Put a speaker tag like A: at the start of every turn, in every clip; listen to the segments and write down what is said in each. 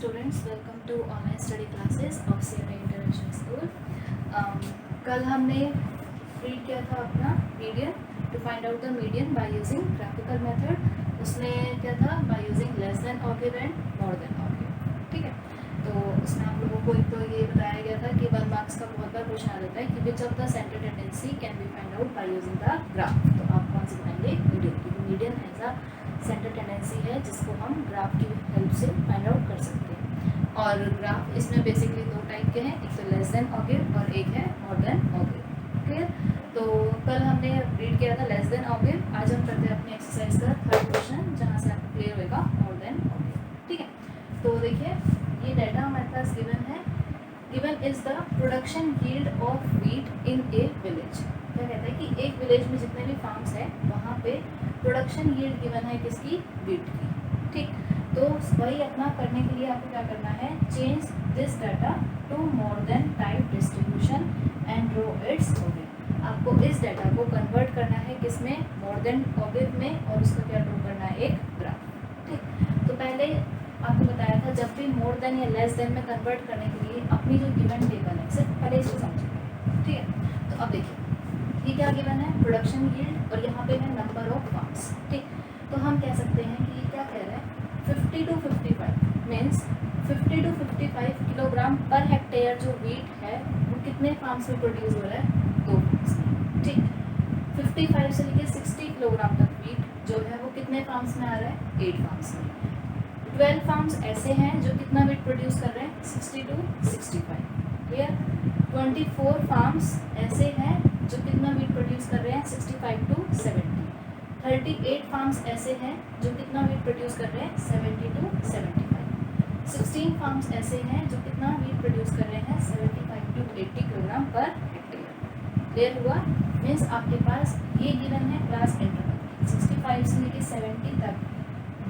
A: students, welcome to online study classes of CRI International School. कल हमने read किया था अपना median to find out the median by using graphical method. उसमें क्या था, by using less than ogive and more than ogive. ठीक है, तो उसमें आप लोगों को एक तो ये बताया गया था कि 1 मार्क्स का बहुत बार क्वेश्चन आ जाता है कि which of the centre tendency can be find out by using the graph. तो आप कौन सी बताएंगे? मीडियन, क्योंकि मीडियन ऐसा सेंटर टेंडेंसी है जिसको हम ग्राफ की हेल्प से फाइंड आउट कर सकते हैं. और ग्राफ इसमें बेसिकली दो टाइप के हैं, एक तो लेस देन ऑगिव और एक है मोर देन ऑगिव. क्लियर? तो कल हमने रीड किया था लेस देन ऑगिव. आज हम करते हैं अपनी एक्सरसाइज का थर्ड क्वेश्चन, जहाँ से आपको क्लियर होगा मोर देन ऑगिव. ठीक है, तो देखिए ये डाटा हमारे पास गिवन है. Given is the production yield of wheat in A village. क्या कहता है कि एक विलेज में जितने भी फार्म्स हैं वहाँ पे प्रोडक्शन यील्ड गिवन है किसकी? व्हीट की. ठीक, तो वही अपना करने के लिए आपको क्या करना है? Change this data to more than type distribution and draw its ogive. आपको इस डाटा को कन्वर्ट करना है किसमें? मोर देन ऑगिव में, और उसको क्या ड्रॉ करना है? एक ग्राफ. ठीक, तो पहले आपको बताया था जब भी मोर देन या लेस देन में कन्वर्ट करने के लिए अपनी जो गिवन टेबल है सिर्फ पहले इसको समझेंगे. ठीक है, तो अब देखिए ये क्या गिवन है? प्रोडक्शन यील्ड, और यहाँ पे है नंबर ऑफ फार्म्स. ठीक, तो हम कह सकते हैं कि ये क्या कह रहा है? 50 to 55 means 50 to 55 kilogram per hectare जो व्हीट है वो कितने फार्म्स में प्रोड्यूस हो रहा है? 2 फार्म्स में. ठीक, 55 से लेकर 60 किलोग्राम तक व्हीट जो है वो कितने फार्म्स में आ रहा है? 8 फार्म्स में. 12 फार्म्स ऐसे हैं जो कितना व्हीट प्रोड्यूस कर रहे हैं? 60 to 65. क्लियर? 24 फार्म्स ऐसे हैं जो कितना व्हीट प्रोड्यूस कर रहे हैं? 65 to 70. 38 फार्म्स ऐसे हैं जो कितना व्हीट प्रोड्यूस कर रहे हैं? 70 to 75. 16 फार्म्स ऐसे हैं जो कितना व्हीट प्रोड्यूस कर रहे हैं? 75 to 80 kilogram per hectare. Clear हुआ? मीन्स आपके पास ये गिवन है क्लास इंटरवल 65 से लेकर 70 तक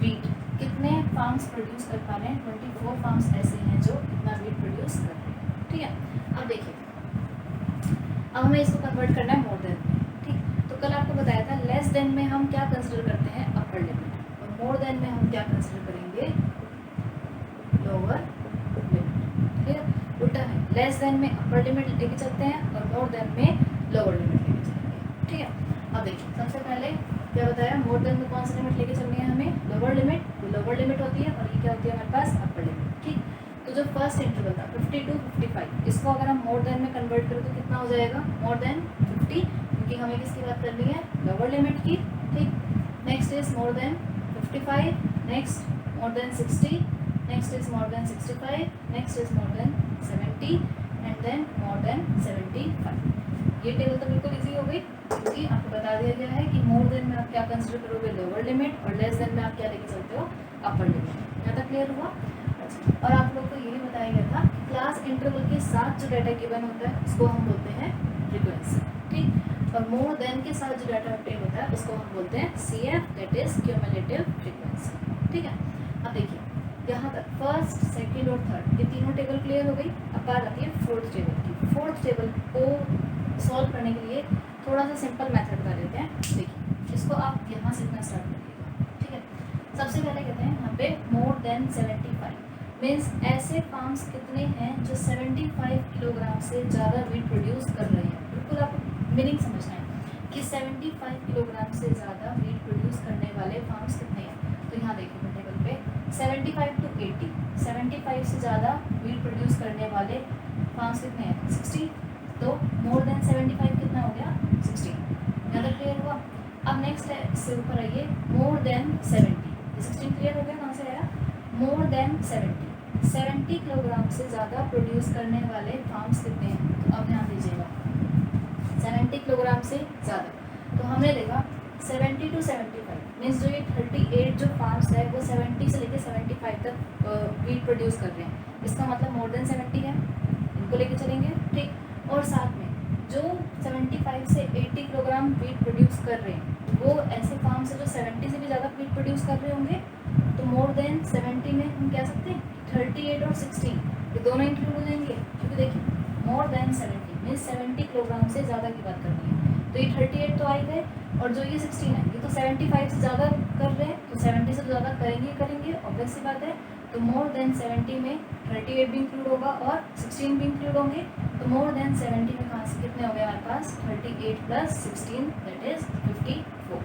A: व्हीट कितने फार्म्स प्रोड्यूस कर पा रहे हैं? 24 फार्म्स ऐसे हैं जो कितना व्हीट प्रोड्यूस कर रहे हैं. ठीक है, अब देखिए अब हमें इसको कन्वर्ट करना है मोर देन में. ठीक, तो कल आपको बताया था लेस देन में हम क्या कंसिडर करते हैं? Upper limit. और मोर देन में हम क्या कंसिडर करेंगे? Lower limit. क्लियर? उल्टा है, लेस देन में अपर लिमिट लेके चलते हैं और मोर देन में लोअर लिमिट लेके चलेंगे. ठीक है, अब देखिए सबसे पहले क्या बताया? मोर देन में कौन सी लिमिट लेके चलनी है हमें? Lower limit. तो लोअर लिमिट होती है और ये क्या होती है हमारे पास? Upper limit. ठीक, तो जो फर्स्ट इंटरवल था 50 to 55, इसको अगर हम मोर देन में कन्वर्ट करें तो कितना हो जाएगा? मोर देन 50, क्योंकि हमें किसकी बात करनी है? लोअर लिमिट की. ठीक, next is more than 55, next more than 60, next is more than 65, next is more than 70 and then more than 75. ये टेबल तो बिल्कुल इजी हो गई, क्योंकि आपको बता दिया गया है कि मोर देन में आप क्या कंसिडर करोगे? लोअर लिमिट, और लेस देन में आप क्या लेके चलते हो? Upper limit. यहाँ तक क्लियर हुआ? और आप लोग को ये भी बताया गया था कि क्लास इंटरवल के साथ जो डाटा गिवन होता है उसको हम बोलते हैं फ्रीक्वेंसी. ठीक, और मोर देन के साथ जो डाटा ऑब्टेन होता है उसको हम बोलते हैं CF, that is cumulative frequency. ठीक है, अब देखिए यहाँ तक फर्स्ट, सेकंड और थर्ड ये तीनों टेबल क्लियर हो गई. अब बात आती है फोर्थ टेबल की. फोर्थ टेबल को सॉल्व करने के लिए थोड़ा सा सिंपल मेथड कर लेते हैं. देखिए इसको आप यहाँ से इतना स्टार्ट करिएगा. ठीक है, सबसे पहले कहते हैं यहाँ पे मोर देन 75 मीन्स ऐसे फार्म्स कितने हैं जो 75 किलोग्राम से ज़्यादा व्हीट प्रोड्यूस कर रहे हैं. बिल्कुल आपको मीनिंग समझना है कि 75 किलोग्राम से ज़्यादा व्हीट प्रोड्यूस करने वाले फार्म्स कितने हैं. तो यहाँ देखिए टेबल पे 75 to 80, 75 से ज़्यादा व्हीट प्रोड्यूस करने वाले फार्म्स कितने हैं? 60. तो मोर देन 75 कितना हो गया? 60. ज़्यादा क्लियर हुआ? अब नेक्स्ट है, इससे ऊपर आइए, मोर देन 70. 16 क्लियर हो गया? कहाँ से आया? मोर देन 70 किलोग्राम से ज़्यादा प्रोड्यूस करने वाले फार्म्स कितने हैं? तो अब ध्यान दीजिएगा 70 किलोग्राम से ज़्यादा, तो हमने देखा 70 to 75 मीन्स जो ये 38 जो फार्म्स है वो 70 से लेकर 75 तक व्हीट प्रोड्यूस कर रहे हैं. इसका मतलब मोर देन 70 है, इनको लेके चलेंगे. ठीक, और साथ में जो 75 से 80 किलोग्राम व्हीट प्रोड्यूस कर रहे हैं वो ऐसे फार्म्स है जो 70 से भी ज़्यादा व्हीट प्रोड्यूस कर रहे होंगे. तो मोर देन 70 में हम कह सकते हैं 38 और 16 ये दोनों इंक्लूड हो जाएंगे, क्योंकि देखिए मोर देन 70 मीन्स 70 किलोग्राम से ज़्यादा की बात करनी है. तो ये 38 तो आ ही गए, और जो ये 16 है ये तो 75 से ज़्यादा कर रहे हैं, तो 70 से ज़्यादा करेंगे ऑब्वियस सी बात है. तो मोर देन 70 में 38 भी इंक्लूड होगा और 16 भी इंक्लूड होंगे। तो मोर देन 70 में कहाँ से कितने हो गए हमारे पास 38 प्लस 16 दैट इज 54।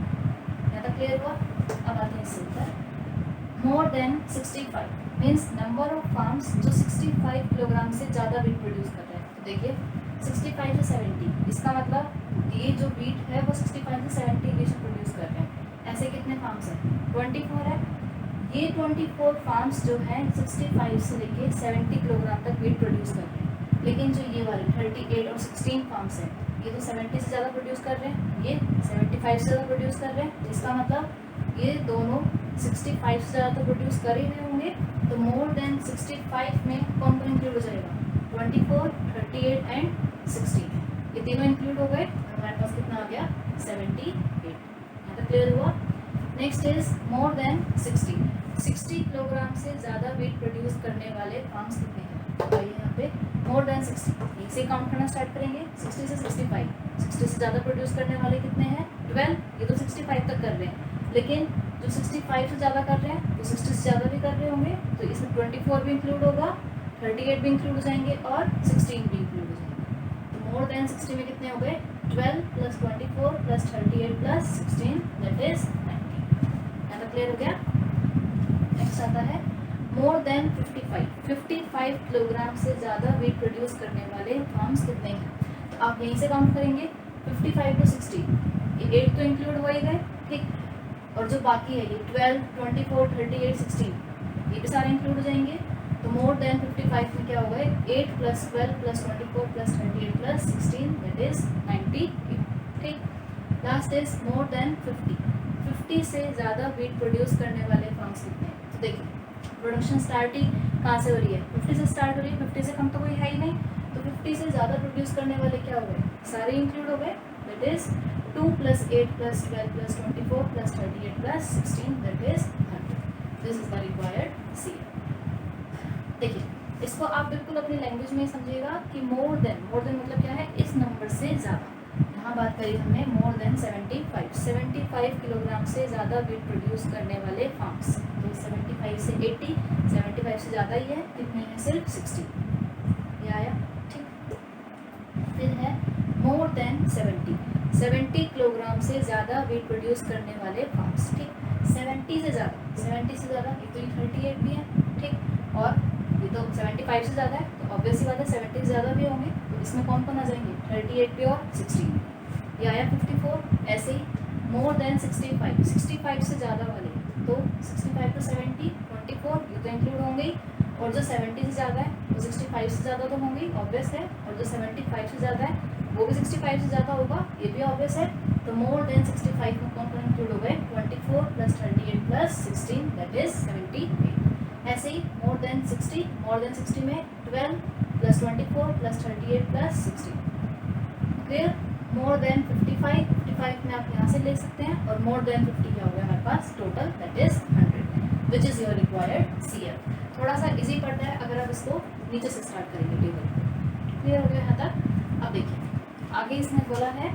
A: यहाँ तक क्लियर हुआ। अब आते हैं इससे ऊपर। मोर than 65 means number of farms जो 65 किलोग्राम से ज़्यादा वीट प्रोड्यूस कर रहे हैं। तो देखिए 65 से 70, इसका मतलब ये जो वीट है वो 65 से 70 बीच प्रोड्यूस कर रहे हैं। ऐसे कितने फार्म्स हैं 24 है। ये 24 फार्म्स जो हैं 65 से लेके 70 किलोग्राम तक वीट प्रोड्यूस कर रहे हैं। लेकिन जो ये वाले 38 और 16 फार्म्स हैं ये तो 70 से ज़्यादा प्रोड्यूस कर रहे हैं, ये 75 से ज़्यादा प्रोड्यूस कर रहे हैं। इसका मतलब ये दोनों 65 से ज़्यादा तो प्रोड्यूस कर ही रहे होंगे। तो मोर देन 65 में कौन कौन इंक्लूड हो जाएगा 24, 38 एंड 16, ये तीनों इंक्लूड हो गए। हमारे पास कितना आ गया 78। यहाँ तक क्लियर हुआ। Next is more than 60 kilogram से ज़्यादा वेट प्रोड्यूस करने वाले फार्म्स कितने हैं। तो यहाँ पे मोर देन 60 यहीं से काउंट करना स्टार्ट करेंगे। 60 से 65, 60 से ज़्यादा प्रोड्यूस करने वाले कितने हैं 12, ये तो 65 तक कर रहे हैं। लेकिन जो 65 से ज़्यादा कर रहे हैं तो 60 से ज़्यादा भी कर रहे होंगे। तो इसमें 24 भी इंक्लूड होगा, 38 भी इंक्लूड हो जाएंगे और 16 भी इंक्लूड हो जाएंगे। तो मोर देन 60 में कितने हो गए 12 plus 24 plus 38 plus 16 that is 90। यहाँ तक क्लियर हो गया। नेक्स्ट आता है मोर देन 55 किलोग्राम से ज़्यादा वेट प्रोड्यूस करने वाले फार्म्स कितने हैं। तो आप यहीं से काउंट करेंगे 55 टू 60, ये 8 तो इंक्लूड हो ही गए, ठीक। और जो बाकी है ये 12, 24, 38, 16 ये भी सारे इंक्लूड हो जाएंगे। तो मोर देन 55 में क्या हो गए 8 plus 12 plus 24 plus 38 plus 16 that is 90, ठीक। लास्ट इज मोर देन 50 से ज़्यादा वीट प्रोड्यूस करने वाले फार्म्स कितने हैं। तो देखिए प्रोडक्शन स्टार्ट ही कहाँ से हो रही है 50 से स्टार्ट हो रही है, 50 से कम तो कोई है ही नहीं। तो 50 से ज़्यादा प्रोड्यूस करने वाले क्या हो गए सारे इंक्लूड हो गए that is 2 plus 8 plus 12 plus 24 plus 38 plus 16 that is 100। This is the required C. देखिए इसको आप बिल्कुल अपनी लैंग्वेज में समझिएगा कि मोर देन मतलब क्या है इस नंबर से ज़्यादा। यहाँ बात करी हमने मोर देन 75 किलोग्राम से ज़्यादा वीट प्रोड्यूस करने वाले फार्म्स। तो 75 से 80, 75 से ज़्यादा ही है, कितने हैं सिर्फ 60, ये आया, ठीक। फिर है मोर देन 70 किलोग्राम से ज़्यादा वीट प्रोड्यूस करने वाले फार्म्स, ठीक। 70 से ज़्यादा एक तो ये 38 भी है, ठीक। और ये तो 75 से ज़्यादा है तो ऑब्वियसली बात है 70 से ज़्यादा भी होंगे। तो इसमें कौन कौन आ जाएंगे 38 भी और 16, ये आया 54। ऐसे ही मोर देन 65 से ज़्यादा वाले तो 65 टू 70 24 ये तो इंक्लूड होंगे ही। और जो 70 से ज़्यादा है वो 65 से ज़्यादा तो होंगे ही, ऑब्वियस है। और जो 75 से ज़्यादा है वो भी 65 से ज़्यादा होगा, ये भी ऑब्वियस है। तो मोर देन 65 में कौन कौन इंक्लूड हो गए 24 प्लस 38 प्लस 16 दैट इज 78। ऐसे ही मोर देन 60 में 12 प्लस 24 प्लस 38 प्लस 16, क्लियर। मोर देन 55 में आप यहाँ से ले सकते हैं। और मोर देन 50 क्या हो गया हमारे पास total that is 100 which is your required CF। थोड़ा सा इजी पड़ता है अगर आप इसको नीचे से स्टार्ट करेंगे टेबल। क्लियर हो गया यहाँ तक। अब देखिए आगे इसने बोला है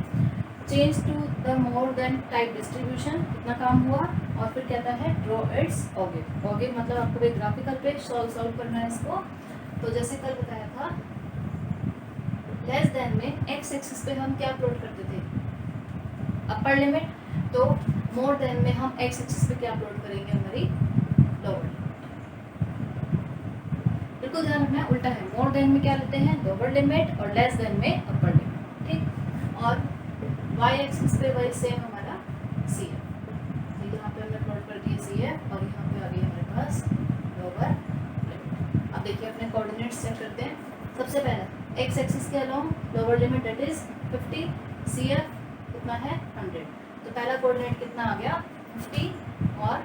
A: change to the more than type distribution, कितना काम हुआ। और फिर कहता है ड्रॉ इट्स ऑगिव मतलब आपको एक ग्राफिकल पे सॉल्व करना है इसको। तो जैसे कल बताया था लेस देन में एक्स एक्सिस पे हम क्या प्लॉट करते थे अपर लिमिट, तो मोर देन में हम एक्स एक्सिस पे क्या प्लॉट करेंगे हमारी लोअर लिमिट। बिल्कुल ध्यान रखना है उल्टा है, मोर देन में क्या लेते हैं लोअर लिमिट और लेस देन में अपर लिमिट, ठीक। और वाई एक्सिस पे वही सेम हमारा CF, तो यहाँ पे हमने प्लॉट कर दिया CF और यहाँ पे आ गई हमारे पास लोअर लिमिट। अब देखिए अपने कोऑर्डिनेट्स चेक करते हैं। सबसे पहला एक्स एक्सिस के along lower limit that is 50, CF कितना है 100। तो पहला कोऑर्डिनेट कितना आ गया 50 और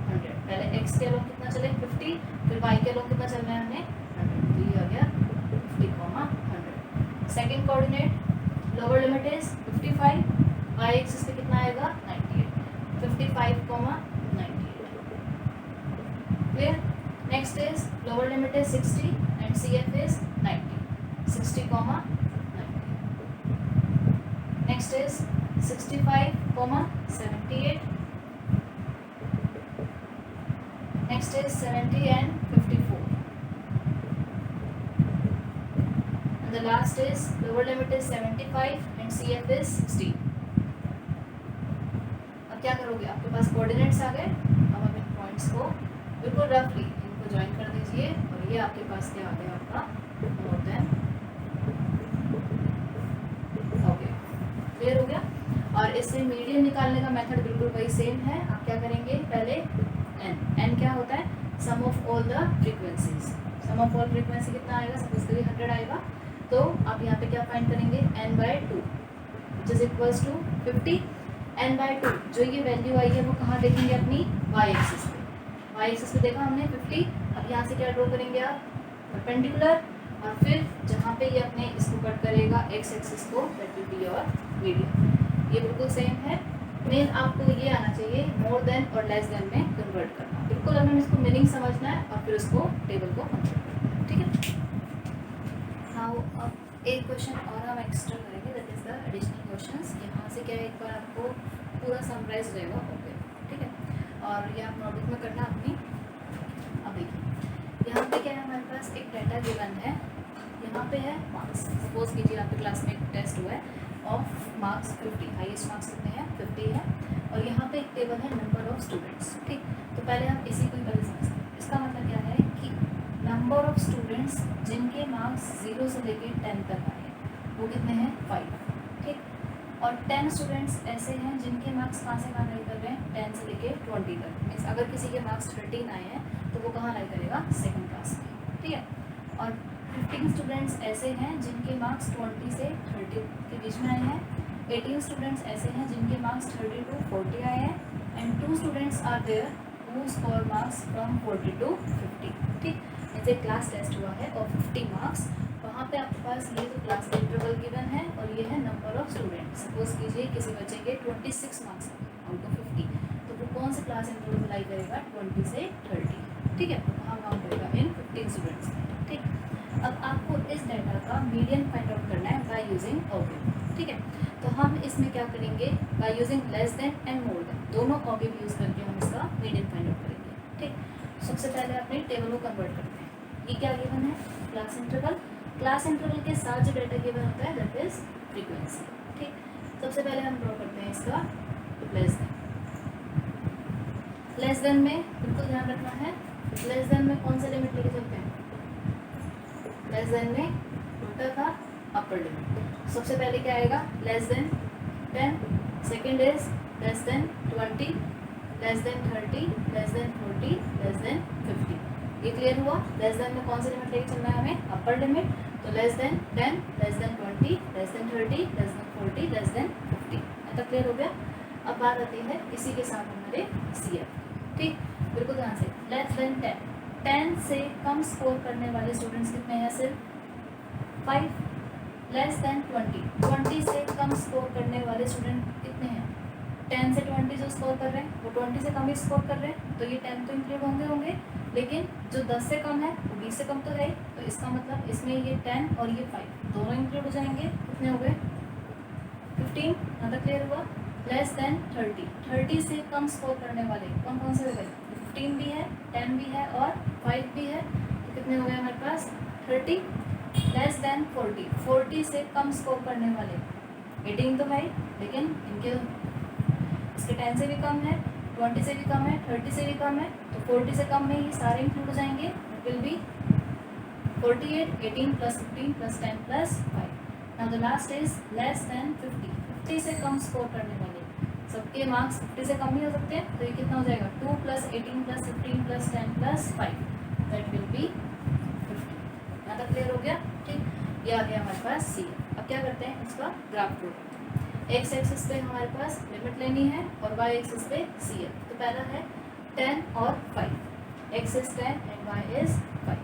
A: 100। पहले एक्स के अलोंग कितना चले 50, फिर वाई के अलोंग कितना चलना है हमें 100, तो ये आ गया 50, 100। Second coordinate lower limit is 55, Y axis पे कितना आएगा 98, 55, 98, clear. Next is lower limit is 60 and CF is 90, 60, 90। Next is 65, 78। Next is 70 and 54 and the last is lower limit is 75 and CF is 60. अब क्या करोगे, आपके पास coordinates आ गए, अब आप इन पॉइंट्स को बिल्कुल रफली इनको ज्वाइन कर दीजिए और ये आपके पास क्या आ गया, आपका मोर देन हो गया। क्लियर हो गया। और इससे मीडियन निकालने का मेथड बिल्कुल वही सेम है। आप क्या करेंगे, पहले n क्या होता है, sum of all the frequencies. Sum of all frequency कितना आएगा, सपोज करिए 100 आएगा, तो आप यहाँ पे क्या फाइंड करेंगे, n/2 which is equals to 50। n/2 जो ये वैल्यू आई है वो कहाँ देखेंगे, अपनी y एक्सिस पे। y एक्सिस पे देखा हमने 50। अब यहाँ से क्या ड्रॉ करेंगे आप, परपेंडिकुलर, और फिर जहाँ पे ये अपने इसको कट करेगा x एक्सिस को, that will be your median. ये बिल्कुल सेम है। मेन आपको ये आना चाहिए मोर देन और लेस देन में कन्वर्ट करना। बिल्कुल हमें इसको मीनिंग समझना है और फिर उसको टेबल को कन्वर्ट करना है, ठीक है। नाउ अब एक क्वेश्चन और हम एक्स्ट्रा करेंगे, that is the additional questions. यहाँ से क्या है, एक बार आपको पूरा समराइज हो जाएगा, ओके, ठीक है। और ये आप नोटबुक में करना अपनी। अब देखिए यहाँ पे क्या है, हमारे पास एक डाटा गिवन है, यहाँ पे है मार्क्स। सपोज कीजिए आपके क्लास में एक टेस्ट हुआ है ऑफ मार्क्स 50, हाईएस्ट मार्क्स कितने हैं, 50 है। और यहाँ पे एक टेबल है नंबर ऑफ स्टूडेंट्स, ठीक। तो पहले हम इसी को पहले समझते हैं। इसका मतलब क्या है कि नंबर ऑफ स्टूडेंट्स जिनके मार्क्स 0 से लेके 10 तक आए हैं वो कितने हैं, 5, ठीक। और 10 स्टूडेंट्स ऐसे हैं जिनके मार्क्स कहाँ से कहाँ लाई कर रहे हैं, 10 से लेके 20 तक। मीन्स अगर किसी के मार्क्स 13 आए हैं तो वो कहाँ लाई करेगा, सेकेंड क्लास में, ठीक है। और 15 स्टूडेंट्स ऐसे हैं जिनके मार्क्स 20 से 30 के बीच में आए हैं। 18 स्टूडेंट्स ऐसे हैं जिनके मार्क्स 30 to 40 आए हैं। And 2 students are there who score marks from 40 to 50, ठीक। जैसे क्लास टेस्ट हुआ है और 50 मार्क्स, वहाँ पे आपके पास ये तो क्लास का इंटरवल गिवन है और ये है नंबर ऑफ स्टूडेंट। सपोज कीजिए किसी बच्चे के 26 मार्क्स आउट ऑफ 50, तो वो कौन से क्लास इंटरवल अप्लाई करेगा, 20 से 30, ठीक है। तो वहाँ काउंट करेगा इन 15 स्टूडेंट्स, ठीक। अब आपको इस डाटा का मीडियन फाइंड आउट करना है बाय यूजिंग ऑब्जेक्ट, ठीक है। तो हम इसमें क्या करेंगे, bye using less then and more then, दोनों ऑब्जेक्ट यूज करके हम इसका मीडियन फाइंड आउट करेंगे, ठीक। सबसे पहले अपने टेबल को कन्वर्ट करते हैं। ये क्या गिवन है, क्लास इंटरवल। क्लास इंटरवल के साथ जो डाटा गिवन होता है दैट इज फ्रीक्वेंसी, ठीक। सबसे पहले हम ड्रॉ करते हैं इसका लेस देन। लेस देन में बिल्कुल ध्यान रखना है, लेस देन में कौन सा लिमिट लेके चलते हैं, लेस देन में उल्टा था अपर लिमिट। सबसे पहले क्या आएगा, less than 10, second is less than 20, less than 30, less than 40, less than 50। ये क्लियर हुआ। लेस देन में कौन सा लिमिट लेके चलना है हमें, अपर लिमिट। तो less than 10, less than 20, less than 30, less than 40, less than 50। ऐसा क्लियर हो गया। अब बात आती है इसी के साथ हमारे CF, ठीक। बिल्कुल ध्यान से, लेस देन 10, 10 से कम स्कोर करने वाले स्टूडेंट्स कितने हैं, सिर्फ 5। लेस देन 20, 20 से कम स्कोर करने वाले स्टूडेंट कितने हैं, 10 से 20 जो स्कोर कर रहे हैं वो 20 से कम ही स्कोर कर रहे हैं, तो ये 10 तो इंक्लूड होंगे, लेकिन जो 10 से कम है वो 20 से कम तो है। तो इसका मतलब इसमें ये 10 और ये 5 दोनों इंक्लूड हो जाएंगे। कितने हो गए, 15। यहाँ तक क्लियर हुआ। लेस देन 30, 30 से कम स्कोर करने वाले कौन कौन से हो गए, 15 भी है, 10 भी है और 5 भी है। तो कितने हो गए हमारे पास, 30। लेस देन 40, 40 से कम स्कोर करने वाले 18 तो है, लेकिन इनके इसके 10 से भी कम है, 20 से भी कम है, 30 से भी कम है, तो 40 से कम में ये सारे इंक्लूड हो जाएंगे। It will be 48, 18 + 15 + 10 + 5। Now the last is less than 50, 50 से कम स्कोर करने वाले सबके मार्क्स 50 से कम ही हो सकते हैं, तो ये कितना हो जाएगा, 2 + 18 + 15 + 10 + 5, दैट विल बी 50। यहाँ तक क्लियर हो गया, ठीक। ये आ गया हमारे पास सी। अब क्या करते हैं, इसका ग्राफ ड्रॉ करते हैं। एक्स एक्सिस पे हमारे पास लिमिट लेनी है और वाई एक्सिस पे सी है। तो पहला है 10 और 5, X is 10 and Y is 5।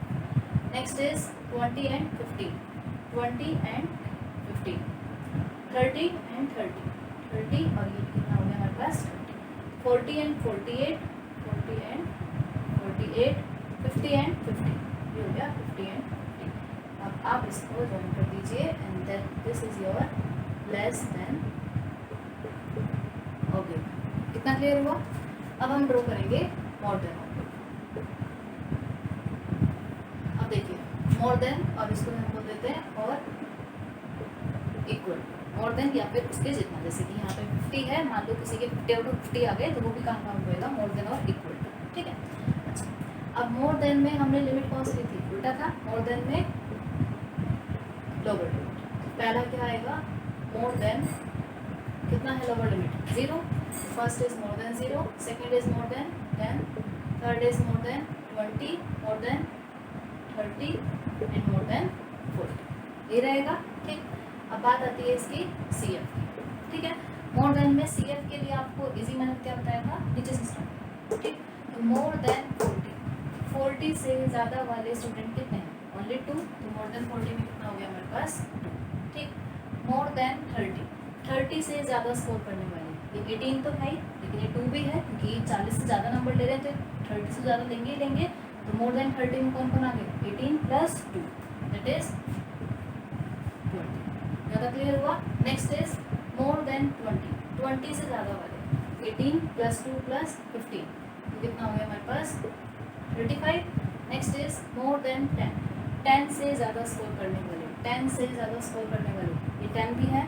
A: Next is 20 and 15, 20 and 15, 30 and 30, 30 और ये कितना हो गया हमारे पास 30, 40 एंड 48, 40 एंड 48, 50 एंड 50, ये हो गया 50 एंड 50। अब आप इसको ज्वाइन कर दीजिए and then this is your less than. Okay, कितना क्लियर हुआ। अब हम ड्रॉ करेंगे मोर देन। मोर देन, और इसको हम बोल देते हैं और इक्वल, मोर देन या फिर उसके जितना। जैसे कि यहाँ पे 50 है, मान लो किसी के 50/50 आ गए तो वो भी काम होएगा मोर देन और इक्वल टू, ठीक है। अच्छा, अब मोर देन में हमने लिमिट कौन सी ली थी, उल्टा था, मोर देन में लोअर लिमिट। पहला क्या आएगा, मोर देन कितना है lower limit 0, first is more than 0, second is more then 10, third is more then 20, more than 30 and more then 40, ये रहेगा, ठीक। अब बात आती है इसकी CF की, ठीक है। मोर देन में CF के लिए आपको इजी मेथड क्या बताएगा, नीचे से स्टार्ट, ठीक। तो मोर देन 40 से ज़्यादा वाले स्टूडेंट कितने हैं, ओनली 2, तो मोर देन 40 में कितना हो गया हमारे पास 2, ठीक। मोर देन 30 से ज़्यादा स्कोर करने वाले, ये 18 तो है ही, लेकिन ये 2 भी है क्योंकि 40 से ज़्यादा नंबर ले रहे हैं तो 30 से ज़्यादा लेंगे ही लेंगे। तो मोर देन 30 में कौन कौन आ गए, 18 + 2 दैट इज 20, ज़्यादा क्लियर हुआ। नेक्स्ट इज मोर देन 20 से ज़्यादा वाले, 18 + 2 + 15, तो कितना हो गया हमारे पास 35। नेक्स्ट इज मोर देन 10 से ज़्यादा स्कोर करने वाले, 10 से ज़्यादा स्कोर करने वाले, ये 10 भी है,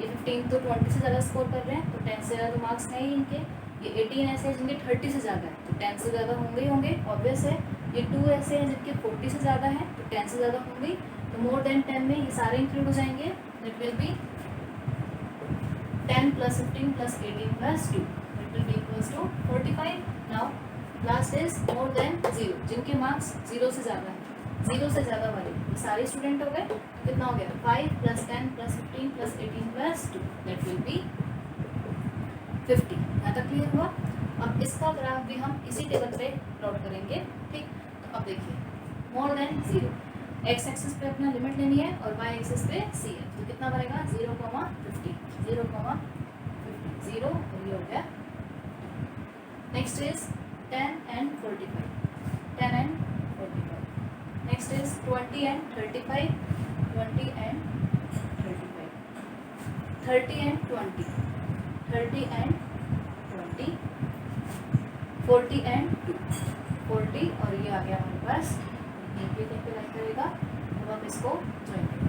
A: ये 15 तो 20 से ज़्यादा स्कोर कर रहे हैं तो 10 से ज़्यादा मार्क्स है ही इनके। ये 18 ऐसे हैं जिनके 30 से ज़्यादा है तो 10 से ज़्यादा होंगे ही होंगे, ऑब्वियस है। ये 2 ऐसे हैं जिनके 40 से ज़्यादा है तो 10 से ज़्यादा होंगे। तो मोर देन 10 में ये सारे इंक्लूड हो जाएंगे, that will be 10 + 15 + 18 + 2, that will be equals to 45। Now last is more than 0, जिनके मार्क्स 0 से ज़्यादा है, 0 से ज़्यादा वाले ये सारे स्टूडेंट हो गए, तो कितना हो गया 5 + 10 + 15 + 18 + 2, दैट विल बी 50। यहाँ तक क्लियर हुआ। अब इसका ग्राफ भी हम इसी टेबल पे प्लॉट करेंगे, ठीक। तो अब देखिए मोर देन 0, एक्स एक्सिस पे अपना लिमिट लेनी है और वाई एक्सिस पे CF, तो कितना बनेगा 0,50, 0,50, 0 और ये हो गया। Next is 10 and 45, 10 and 45। Next is 20 and 35, 20 and 35, 30 and 20, 30 and 20, 40 and 2, 40 और ये आ गया हमारे पास, ये कहीं पे लाइक करेगा तो हम इसको ज्वाइन करेंगे।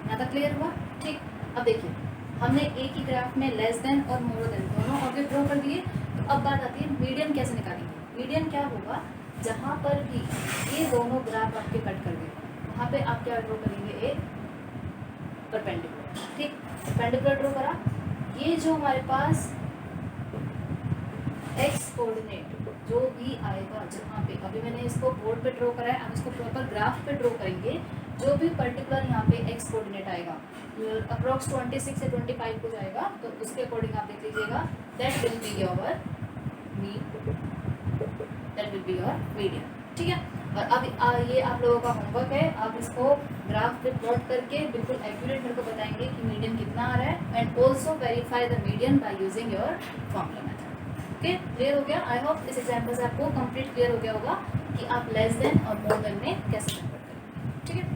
A: यहाँ तक क्लियर हुआ, ठीक। अब देखिए हमने एक ही ग्राफ में लेस देन और मोर देन दोनों ऑब्जेक्ट ड्रॉ कर दिए। तो अब बात आती है मीडियन कैसे निकालेंगे। मीडियन क्या होगा, जहाँ पर भी ये दोनों ग्राफ आपके कट कर गए वहाँ पे आप क्या ड्रॉ करेंगे, एक परपेंडिकुलर, ठीक। परपेंडिकुलर ड्रॉ करा, ये जो हमारे पास एक्स कोऑर्डिनेट जो भी आएगा, जहाँ पे अभी मैंने इसको बोर्ड पे ड्रॉ करा है, आप इसको प्रॉपर ग्राफ पे ड्रॉ करेंगे। जो भी पर्टिकुलर यहाँ पे एक्स कोऑर्डिनेट आएगा अप्रॉक्स 26 से 25 को जाएगा, तो उसके अकॉर्डिंग आप देख लीजिएगा, that will be your median, ठीक है। और अब ये आप लोगों का होमवर्क है, आप इसको ग्राफ पे प्लॉट करके बिल्कुल एक्यूरेट मेरे को बताएंगे कि मीडियन कितना आ रहा है, and also verify the median by using your formula method. Okay, clear हो गया। आई होप इस एग्जाम्पल से आपको कंप्लीट क्लियर हो गया होगा कि आप लेस देन और मोर देन में कैसे कन्वर्ट करें, ठीक है।